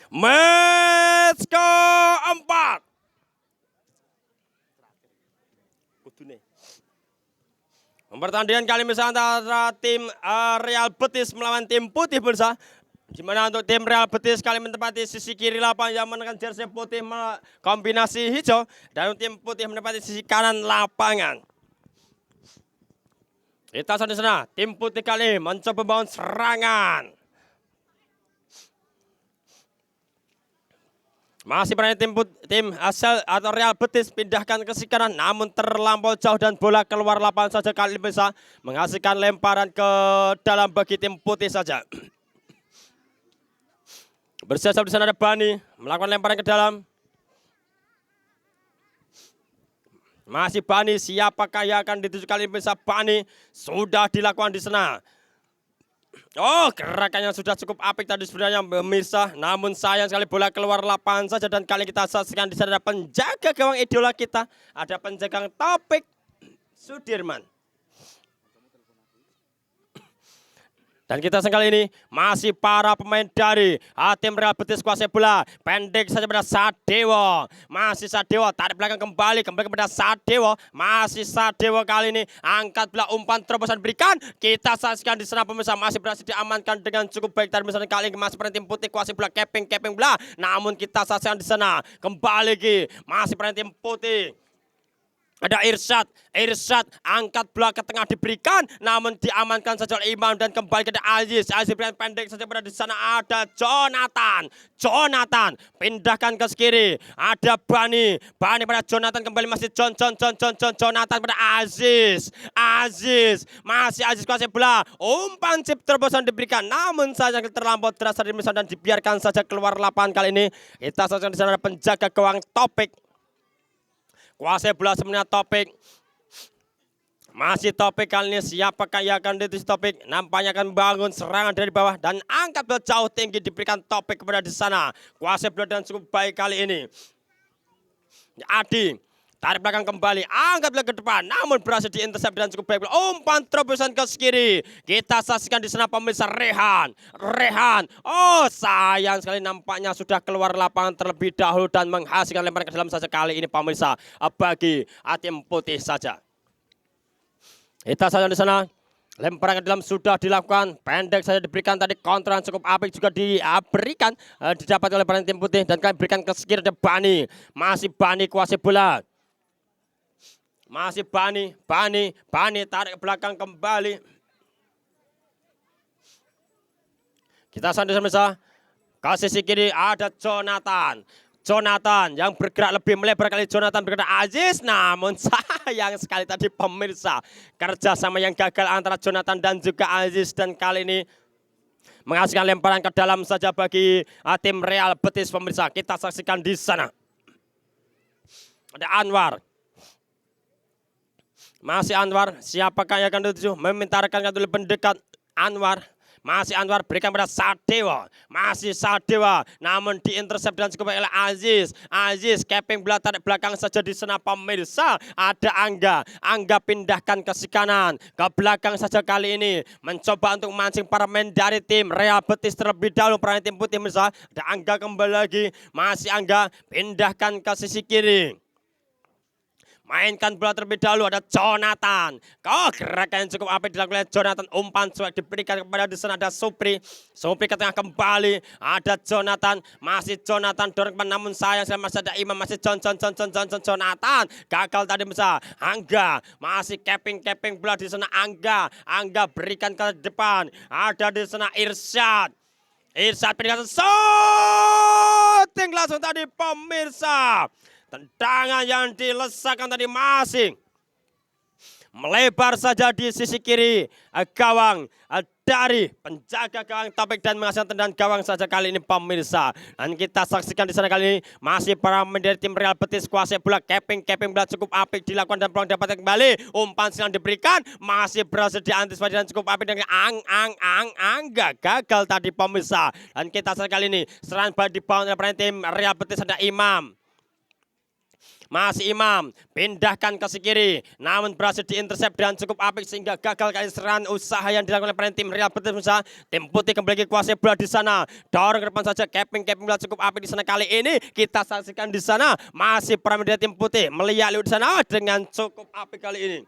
Match keempat. Pertandingan kali ini antara tim Real Betis melawan tim Putih Pemirsa. Di mana untuk tim Real Betis kali menempati sisi kiri lapangan yang menekan jersey putih kombinasi hijau, dan tim Putih menempati sisi kanan lapangan. Kita di sana, tim Putih kali ini mencoba membangun serangan. Masih berani tim asal atau Real Betis pindahkan ke sisi kanan, namun terlampau jauh dan bola keluar lapangan saja kali ini bisa menghasilkan lemparan ke dalam bagi tim Putih saja. Bersiap di sana ada Bani melakukan lemparan ke dalam. Masih Bani, siapakah yang akan dituju kali ini bisa Bani sudah dilakukan di sana. Oh, gerakannya sudah cukup apik tadi sebenarnya pemirsa. Namun sayang sekali bola keluar lapangan saja, dan kali kita saksikan di sana ada penjaga gawang idola kita, ada penjaga Taufik Sudirman. Dan kita sekali ini masih para pemain dari tim Real Betis kuasai bola. Pendek saja pada Sadewo. Masih Sadewo, tarik belakang kembali kepada Sadewo. Masih Sadewo kali ini angkat bola, umpan terobosan berikan. Kita saksikan di sana pemirsa, masih berhasil diamankan dengan cukup baik. Dan misalnya kali ini masih pernah tim Putih kuasai bola, keping bola. Namun kita saksikan di sana kembali lagi masih pernah tim Putih. Ada Irsyad angkat bola ke tengah diberikan, namun diamankan saja oleh Imam dan kembali ke Aziz berikan pendek saja pada di sana ada Jonathan pindahkan ke kiri, ada Bani pada Jonathan, kembali masih Jonathan pada Aziz masih Aziz kuasai bola, umpan chip terobosan diberikan, namun saja terlampau deras dari misalnya dan dibiarkan saja keluar lapangan. Kali ini kita saksikan di sana ada penjaga gawang Taufik. Kuasai bola sebenarnya Taufik. Masih Taufik kali ini, siapakah yang akan dituju Taufik? Nampaknya akan bangun serangan dari bawah dan angkat bola jauh tinggi diberikan Taufik kepada di sana. Kuasai bola dan cukup baik kali ini. Adi tarik belakang kembali, angkat bola ke depan, namun berhasil diintersep dan cukup baik. Umpan terobosan ke kiri. Kita saksikan di sana pemirsa, Rehan. Oh, sayang sekali nampaknya sudah keluar lapangan terlebih dahulu dan menghasilkan lemparan ke dalam saja kali ini pemirsa bagi tim Putih saja. Kita saksikan di sana lemparan ke dalam sudah dilakukan, pendek saja diberikan tadi, kontrol cukup apik juga diberikan, didapat oleh tim Putih dan kami berikan ke kiri ada Bani. Masih Bani kuasai bola. Masih Bani tarik ke belakang kembali. Kita sambil bisa ke sisi kiri ada Jonathan yang bergerak lebih melebar kali. Jonathan bergerak Aziz, namun sayang sekali tadi pemirsa kerjasama yang gagal antara Jonathan dan juga Aziz, dan kali ini menghasilkan lemparan ke dalam saja bagi tim Real Betis pemirsa. Kita saksikan di sana ada Anwar. Masih Anwar, siapakah yang akan dituju? Memintakan dulu pendekat Anwar. Masih Anwar berikan pada Sadewo. Masih Sadewo, namun diintersep dan cukup baik oleh Aziz keping bola, tarik belakang saja di sana pemirsa. Ada Angga pindahkan ke sisi kanan, ke belakang saja kali ini. Mencoba untuk memancing para pemain dari tim Real Betis terlebih dahulu. Peran tim Putih pemirsa. Ada Angga kembali lagi. Masih Angga pindahkan ke sisi kiri. Mainkan bola terlebih dahulu, ada Jonathan. Gerakan yang cukup apik dilakukan oleh Jonathan. Umpan cuek diberikan kepada di sana ada Supri ke tengah kembali. Ada Jonathan, masih Jonathan dorong ke depan, namun sayang masih ada Imam, masih Jonathan. Gagal tadi bisa. Angga masih keping bola di sana. Angga berikan ke depan. Ada di sana Irsyad berikan shooting langsung tadi pemirsa. Tendangan yang dilesakkan tadi masih melebar saja di sisi kiri gawang dari penjaga gawang Taufik dan menghasilkan tendangan gawang saja kali ini pemirsa. Dan kita saksikan di sana kali ini masih para pemain dari tim Real Betis kuasai bola, keping bola cukup apik dilakukan dan peluang dapat kembali. Umpan silang diberikan, masih berhasil diantisipasi dan cukup apik dengan Angga gagal tadi pemirsa. Dan kita saksikan kali ini serangan balik dibangun oleh tim Real Betis ada Imam. Masih Imam, pindahkan ke sisi kiri, namun berhasil diintersep dengan cukup apik sehingga gagal kali serangan usaha yang dilakukan oleh tim Real Betis Pemirsa. Tim putih kembali kuasai bola di sana, dorong ke depan saja, capping bola cukup apik di sana. Kali ini kita saksikan di sana masih Pramudia tim putih melihat di sana dengan cukup apik kali ini.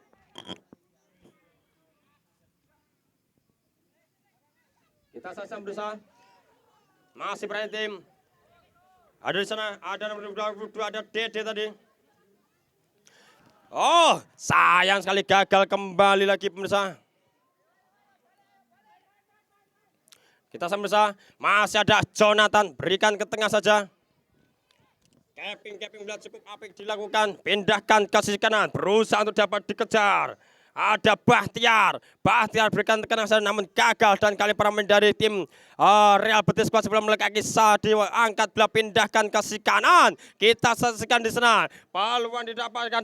Kita saksikan bersama masih Pramudia tim. Ada di sana, ada nomor 22, ada Dede tadi. Oh, sayang sekali gagal kembali lagi pemirsa. Kita sama pemirsa, masih ada Jonathan, berikan ke tengah saja. Capping bola cukup apik dilakukan, pindahkan ke sisi kanan, berusaha untuk dapat dikejar. Ada Bahtiar berikan tekanan sana namun gagal, dan kali pemain dari tim Real Betis kuasa bola melekaki Sadewa, angkat bola pindahkan ke sisi kanan. Kita saksikan di sana peluang didapatkan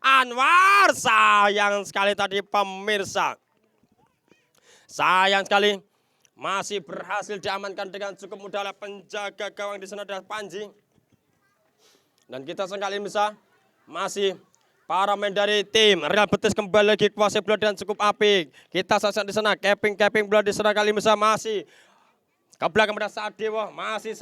Anwar, sayang sekali tadi pemirsa. Sayang sekali masih berhasil diamankan dengan cukup mudah oleh penjaga gawang di sana adalah Panji. Dan kita sekali bisa masih para pemain dari tim Real Betis kembali lagi kuasai bola dengan cukup apik. Kita saksikan di sana capping bola di sana kali bisa masih ke belakang pada Sadewa, masih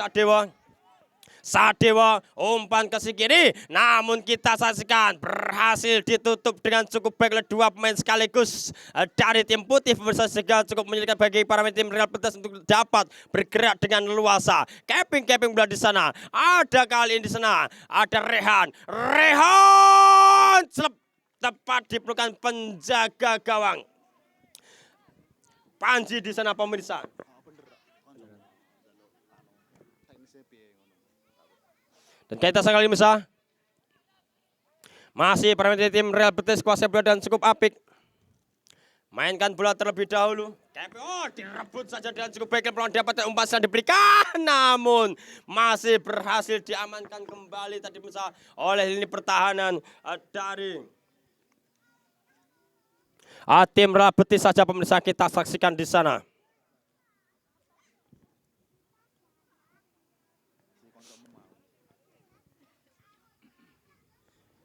Sadewa umpan ke sisi kiri, namun kita saksikan berhasil ditutup dengan cukup baik oleh dua pemain sekaligus dari tim putih pemirsa, sehingga cukup menyulitkan bagi para pemain tim Real Betis untuk dapat bergerak dengan leluasa. Capping bola di sana, ada kali ini di sana ada Rehan tepat di pelukan penjaga gawang Panji di sana pemirsa. Dan kita sekali bisa masih pemain tim Real Betis kuasai bola dan cukup apik. Mainkan bola terlebih dahulu. Oh, direbut saja dengan cukup baik, peluang dapat umpan yang diberikan, namun masih berhasil diamankan kembali tadi bisa oleh lini pertahanan dari tim Real Betis saja pemirsa. Kita saksikan di sana.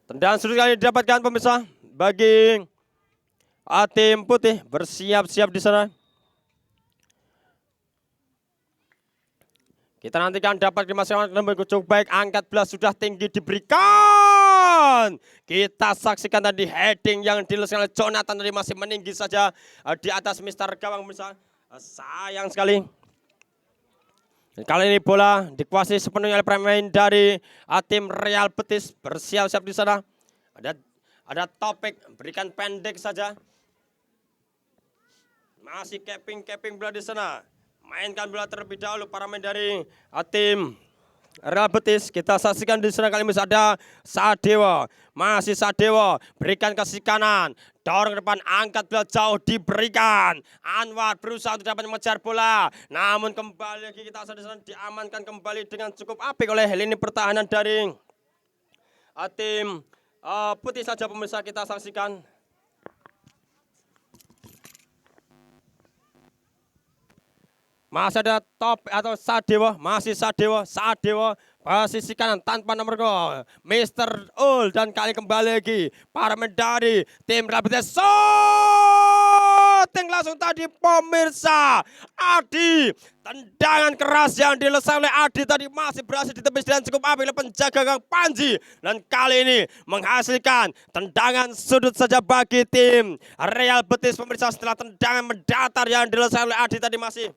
Tendangan sudut kali didapatkan pemirsa bagi tim putih, bersiap-siap di sana. Kita nantikan dapat dimasukkan nomor cukup baik, angkat bola sudah tinggi diberikan. Kita saksikan tadi heading yang dilakukan oleh Jonathan tadi masih meninggi saja di atas mister gawang pemirsa. Sayang sekali. Kali ini bola dikuasai sepenuhnya oleh pemain dari tim Real Betis, bersiap-siap di sana. Ada Topik, berikan pendek saja. Masih capping bola di sana. Mainkan bola terlebih dahulu para pemain dari tim Real Betis. Kita saksikan di sana kali ini ada Sadewa, masih Sadewa, berikan ke sisi kanan, dorong ke depan, angkat bola jauh diberikan. Anwar berusaha untuk dapat mengejar bola, namun kembali lagi kita saksikan diamankan kembali dengan cukup apik oleh lini pertahanan dari tim putih saja pemirsa. Kita saksikan. Masih ada Top atau Sadewa, masih Sadewa, posisi kanan tanpa nomor gol, Mr. Ul, dan kali kembali lagi para pemain dari tim Real Betis. Shooting langsung tadi pemirsa. Adi, tendangan keras yang dilesak oleh Adi tadi masih berhasil ditepis dengan cukup apik oleh penjaga gawang Panji, dan kali ini menghasilkan tendangan sudut saja bagi tim Real Betis pemirsa. Setelah tendangan mendatar yang dilesak oleh Adi tadi masih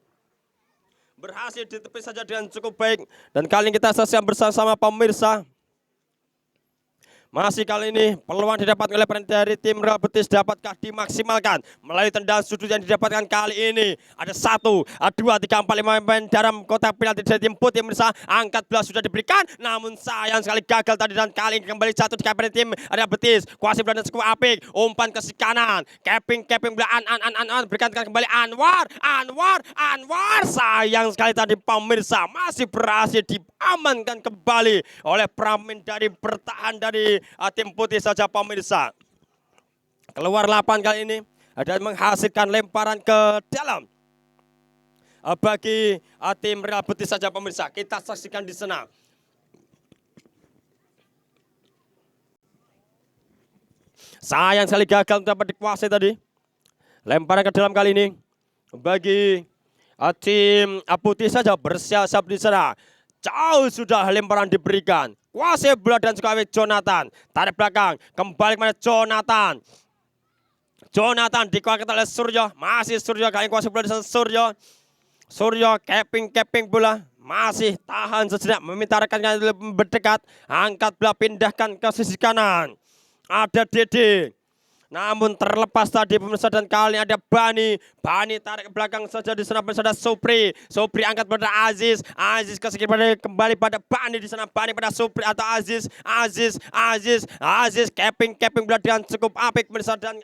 berhasil ditepis saja dengan cukup baik, dan kali ini kita saksikan bersama pemirsa. Masih kali ini peluang didapat oleh pemain dari tim Real Betis dapatkah dimaksimalkan melalui tendangan sudut yang didapatkan kali ini. Ada 1, 2, 3, 4, 5 pemain dalam kotak penalti dari tim putih pemirsa. Angkat bola sudah diberikan, namun sayang sekali gagal tadi, dan kali ini kembali jatuh di kaki tim Real Betis. Kuasai bola dan cukup apik, umpan ke sisi kanan, capping bola berikan kembali Anwar. Sayang sekali tadi pemirsa masih berhasil diamankan kembali oleh pemain dari bertahan dari tim putih saja pemirsa. Keluar lapangan kali ini dan menghasilkan lemparan ke dalam bagi tim Real Betis saja pemirsa. Kita saksikan di sana. Sayang sekali gagal dapat dikuasai tadi. Lemparan ke dalam kali ini bagi tim putih saja bersiap-siap di sana. Jauh sudah lemparan diberikan. Kuasai bola dan juga Jonathan. Tarik belakang, kembali kepada Jonathan. Jonathan dikuasai oleh Suryo. Masih Suryo kali kuasai bola di sana Suryo. Suryo capping bola. Masih tahan sejenak, meminta rekannya berdekat. Angkat bola, pindahkan ke sisi kanan. Ada Dede. Namun terlepas tadi pemirsa, dan kali ini ada Bani. Bani tarik ke belakang saja di sana pemirsa, ada Supri. Supri angkat pada Aziz. Aziz ke sini kembali pada Bani di sana. Bani pada Supri atau Aziz. Aziz capping bola dengan cukup apik pemirsa, dan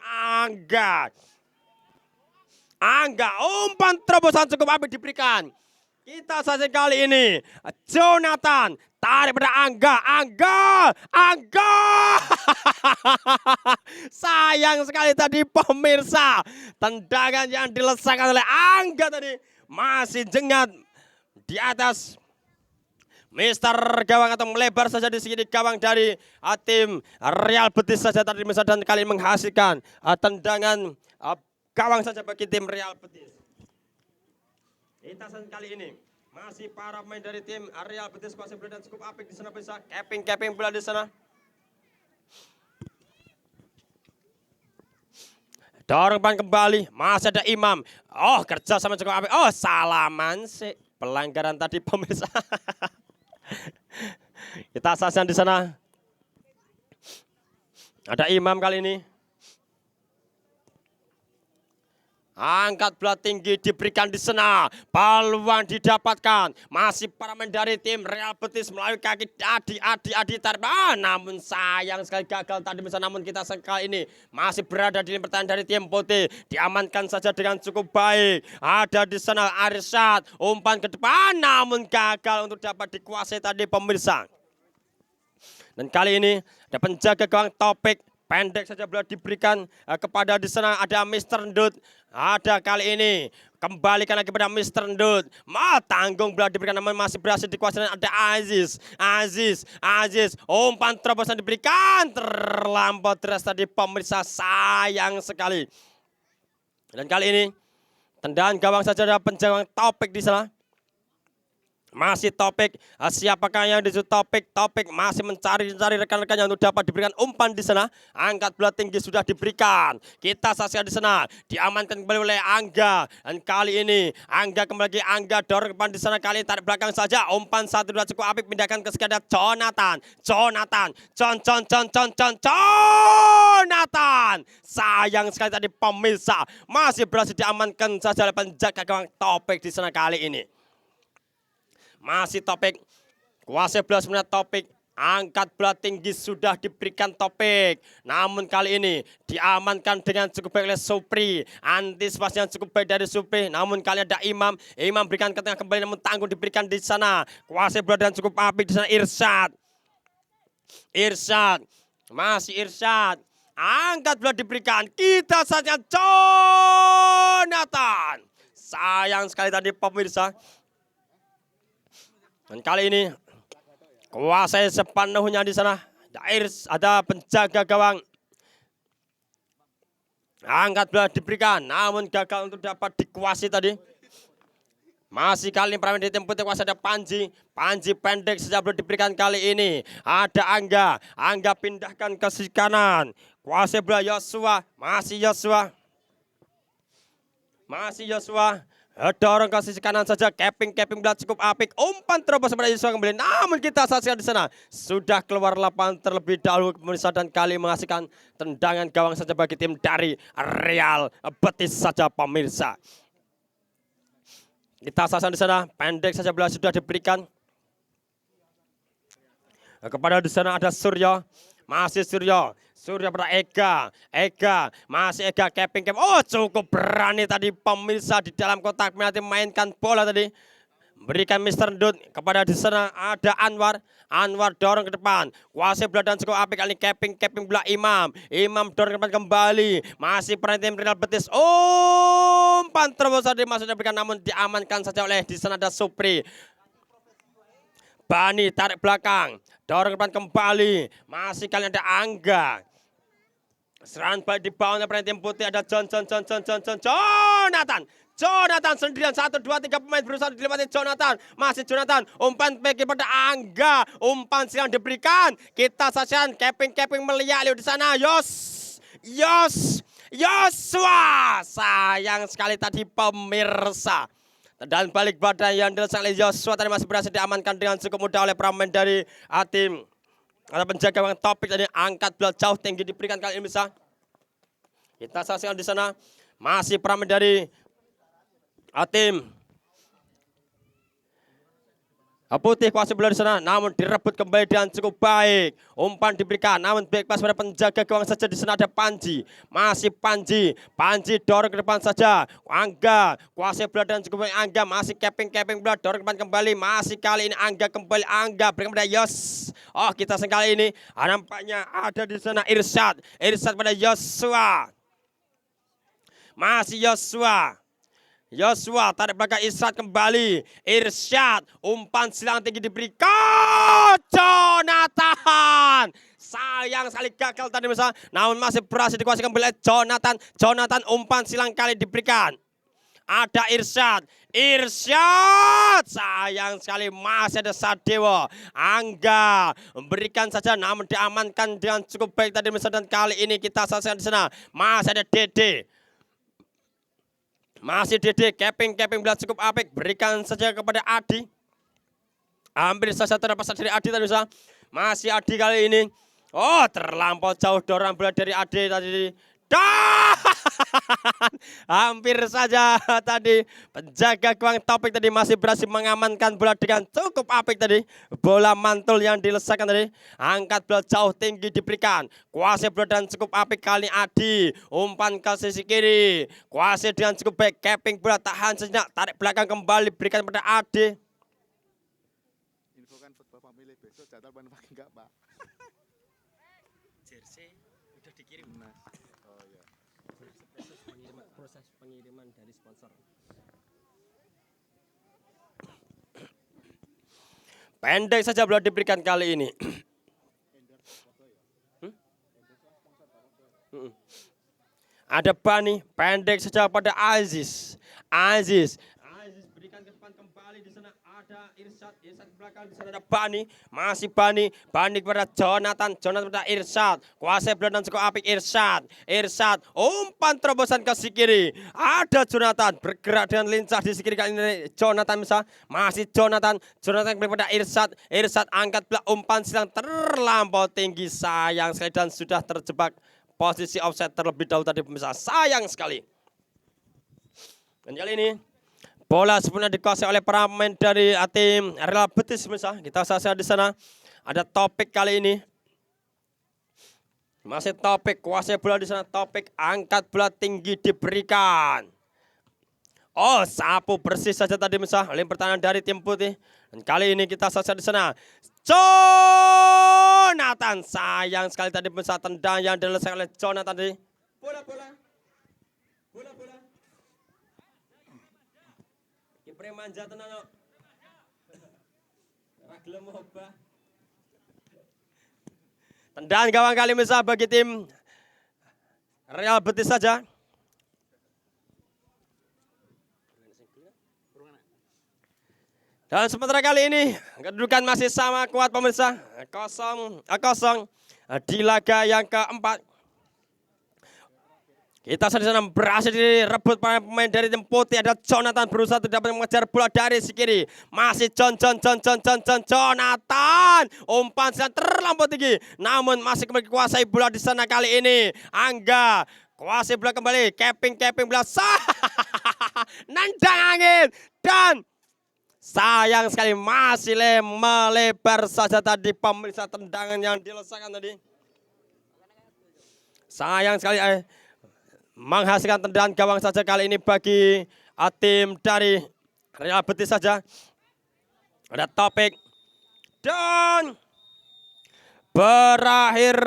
Angga umpan terobosan cukup apik diberikan. Kita saja kali ini Jonathan tarik pada Angga. Sayang sekali tadi pemirsa, tendangan yang dilesakan oleh Angga tadi masih jengat di atas Mister gawang atau melebar saja di sini gawang dari tim Real Betis saja tadi pemirsa, dan kali ini menghasilkan tendangan gawang saja bagi tim Real Betis. Lintasan kali ini masih para pemain dari tim Real Betis kuasai bola dan cukup apik di sana bisa capping bola di sana. Dorong kembali, masih ada Imam. Oh, kerja sama cukup apik. Oh, salaman sih. Pelanggaran tadi pemirsa. Kita saksikan di sana. Ada Imam kali ini. Angkat bola tinggi diberikan di sana. Peluang didapatkan. Masih para pemain dari tim Real Betis melalui kaki Adi tarik. Namun sayang sekali gagal tadi bisa. Namun kita sekali ini masih berada di pertahanan dari tim putih. Diamankan saja dengan cukup baik. Ada di sana Arsyad. Umpan ke depan namun gagal untuk dapat dikuasai tadi pemirsa. Dan kali ini ada penjaga gawang Topik. Pendek saja bola diberikan kepada di sana ada Mr. Ndut. Ada kali ini kembalikan lagi pada Mr. Ndut. Tanggung bola diberikan namun masih berhasil dikuasai. Ada Aziz. Umpan terobosan diberikan. Terlampau deras tadi pemirsa, sayang sekali. Dan kali ini tendangan gawang saja ada penjaga Topik di sana. Masih Topik, siapakah yang disuruh Topik masih mencari rekan-rekannya untuk dapat diberikan umpan di sana. Angkat bola tinggi sudah diberikan. Kita saksikan di sana, diamankan kembali oleh Angga. Dan kali ini Angga kembali lagi, Angga dorong ke depan di sana, kali ini tarik belakang saja. Umpan 1-2 cukup apik, pindahkan ke sekitar Jonathan. Sayang sekali tadi pemirsa, masih berhasil diamankan saja oleh penjaga gawang Topik di sana kali ini. Masih Topik, kuasai bola sebenarnya Topik, angkat bola tinggi sudah diberikan Topik. Namun kali ini diamankan dengan cukup baik oleh Supri. Antisipasi yang cukup baik dari Supri. Namun kali ada Imam berikan ke tengah kembali namun tanggung diberikan di sana. Kuasai bola dengan cukup apik di sana Irsyad. Masih Irsyad. Angkat bola diberikan. Kita saja Jonathan. Sayang sekali tadi pemirsa. Dan kali ini kuasai sepenuhnya di sana. Ada penjaga gawang. Angkat bola diberikan, namun gagal untuk dapat dikuasai tadi. Masih kali ini pemain di tim putih kuasai ada Panji pendek saja belum diberikan kali ini. Ada Angga pindahkan ke sisi kanan. Kuasai bola Yosua, masih Yosua. Dorong ke sisi kanan saja, capping bola cukup apik. Umpan terobos pada Yosua kembali. Namun kita saksikan di sana sudah keluar lapangan terlebih dahulu pemirsa, dan kali menghasilkan tendangan gawang saja bagi tim dari Real Betis saja pemirsa. Kita saksikan di sana, pendek saja bola sudah diberikan. Kepada di sana ada Suryo, masih Suryo pada Ega, masih Ega capping. Oh, cukup berani tadi pemirsa di dalam kotak penalti, mainkan bola tadi. Berikan Mister Dut kepada di sana ada Anwar. Anwar dorong ke depan. Kuasai bola dan cukup apik kali ini capping bola Imam. Imam dorong ke depan kembali. Masih peran tim Real Betis. Umpan terobosan dimasuk diberikan namun diamankan saja oleh di sana ada Supri. Bani tarik belakang. Dorong ke depan kembali. Masih kali ada Angga. Serangan balik di bawah oleh tim putih ada Jonathan sendirian 1, 2, 3 pemain berusaha dilewati Jonathan. Masih Jonathan. Umpan bagi pada Angga. Umpan silang diberikan. Kita saksikan capping melihat di sana. Yosua. Sayang sekali tadi pemirsa. Dan balik badan yang dilaksanakan oleh Yosua tadi masih berhasil diamankan dengan cukup mudah oleh pemain dari tim. Ada penjaga yang topik tadi angkat bola jauh tinggi diberikan kali ini bisa. Kita saksikan di sana masih pemain dari tim putih kuasai bola di sana, namun direbut kembali dengan cukup baik. Umpan diberikan, namun baik pas pada penjaga gawang saja di sana ada Panji. Masih Panji dorong ke depan saja. Angga kuasai bola dan cukup baik. Angga masih capping bola dorong ke depan kembali. Masih kali ini Angga kembali. Angga berikan pada Yos. Oh kita sekali ini nampaknya ada di sana Irsyad pada Yosua. Masih Yosua tarik belakang Irsyad kembali. Irsyad umpan silang tinggi diberikan Jonathan. Sayang sekali gagal tadi misalnya. Namun masih berhasil dikuasai kembali Jonathan. Jonathan umpan silang kali diberikan. Ada Irsyad. Sayang sekali masih ada Sadewa. Angga memberikan saja namun diamankan dengan cukup baik tadi misalnya. Dan kali ini kita saksikan di sana masih ada Dede. Masih Dede, capping bola cukup apik. Berikan saja kepada Adi. Hampir saja terlepas dari Adi tadi bisa. Masih Adi kali ini. Oh terlampau jauh dorong bola dari Adi tadi. Dan hampir saja tadi penjaga gawang topik tadi masih berhasil mengamankan bola dengan cukup apik tadi. Bola mantul yang dilesakan tadi. Angkat bola jauh tinggi diberikan. Kuasai bola dan cukup apik kali Adi. Umpan ke sisi kiri. Kuasai dengan cukup baik. Capping bola tahan sejenak. Tarik belakang kembali berikan pada Adi. Infokan Bapak milih besok jadwal ban pakai enggak Pak? Jersey udah dikirim. Nah. Oh ya. Proses pengiriman dari sponsor. Pendek saja bola diberikan kali ini. Ada Bani, pendek saja pada Aziz berikan ke depan kembali di sana ada Irsyad ke belakang di sana ada Bani, masih Bani kepada Jonathan pada Irsyad. Kuasai bola dan cukup apik Irsyad. Umpan terobosan ke sisi kiri. Ada Jonathan bergerak dengan lincah di sisi kiri kali ini Jonathan bisa. Masih Jonathan kepada Irsyad. Angkat bola umpan silang terlampau tinggi sayang sekali dan sudah terjebak posisi offset terlebih dahulu tadi pemirsa. Sayang sekali. Dan kali ini bola sebenarnya dikuasai oleh para pemain dari tim Real Betis pemirsa. Kita saksikan di sana ada Topik kali ini. Masih Topik kuasai bola di sana. Topik angkat bola tinggi diberikan. Oh sapu bersih saja tadi pemirsa oleh pertahanan dari tim putih. Dan kali ini kita saksikan di sana Jonathan. Sayang sekali tadi pemirsa tendang yang diselesaikan oleh Jonathan tadi. Bola. Kiper manja tenan kok. Ora gelem obah. Tendang gawang kali pemirsa bagi tim Real Betis saja. Dan sementara kali ini kedudukan masih sama kuat pemirsa 0-0 di laga yang keempat. Kita di sana berhasil direbut para pemain dari tim putih. Ada Jonathan berusaha tidak mengejar bola dari sisi kiri. Masih Jonathan. Umpan silang terlampau tinggi. Namun masih kembali kuasai bola di sana kali ini. Angga kuasai bola kembali. Capping bola. Nendang angin dan sayang sekali masih melebar saja tadi pemirsa tendangan yang dilesakan tadi. Sayang sekali menghasilkan tendangan gawang saja kali ini bagi tim dari Real Betis saja. Ada Taufik. Dan berakhir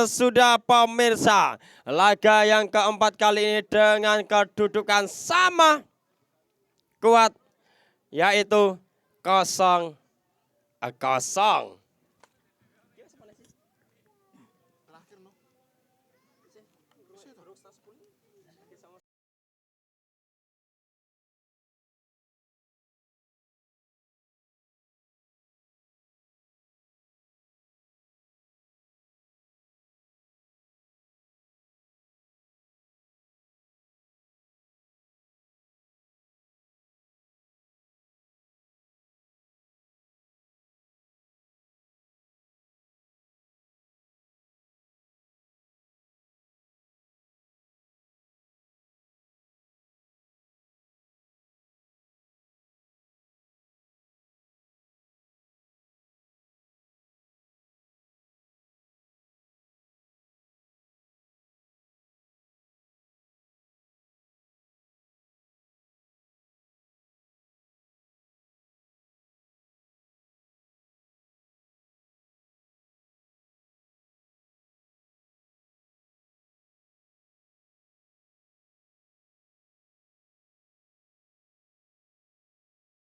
sudah pemirsa. Laga yang keempat kali ini dengan kedudukan sama kuat, yaitu 0-0.